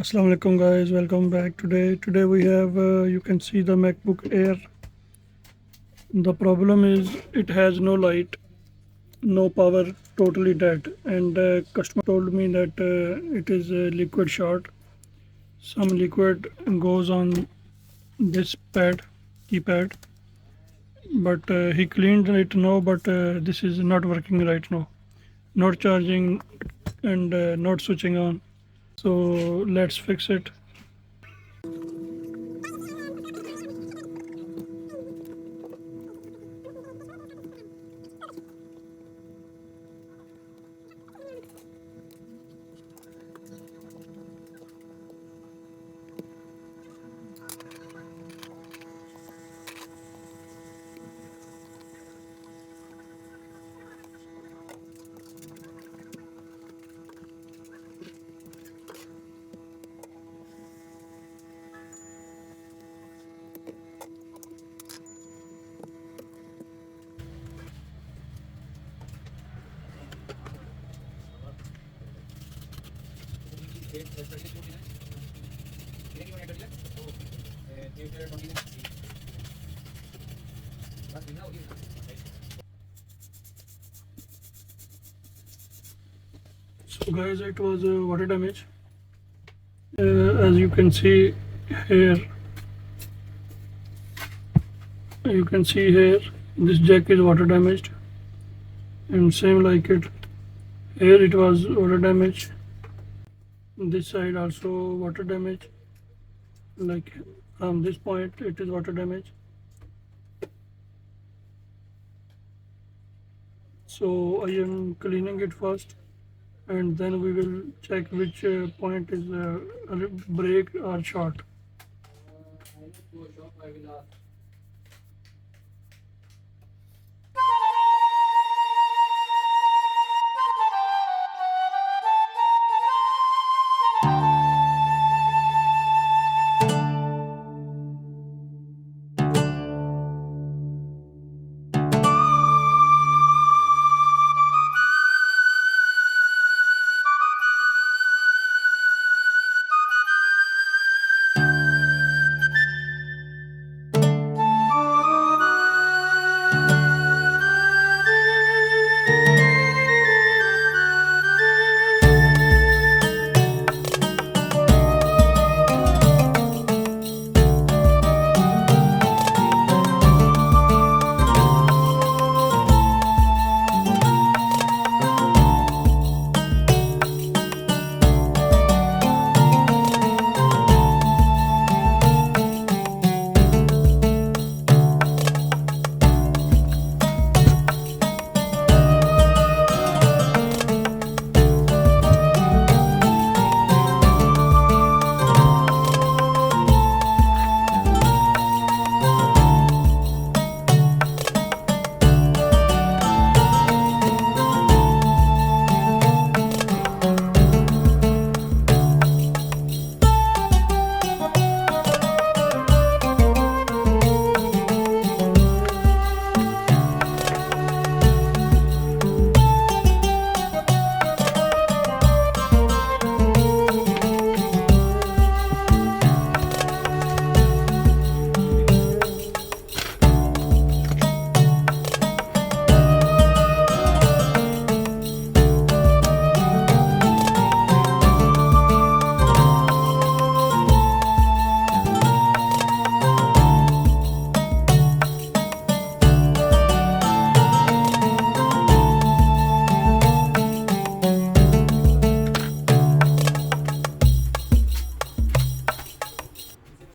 Assalamu alaikum guys, welcome back. Today we have you can see the MacBook Air. The problem is it has no light, no power, totally dead. And customer told me that it is a liquid short. Some liquid goes on this keypad, but he cleaned it now. But this is not working right now. Not charging and not switching on. So let's fix it. So guys, it was water damage. As you can see here, this jack is water damaged, and same like it. Here it was water damage. This side also water damage. Like from this point, it is water damage. So I am cleaning it first, and then we will check which point is break or short.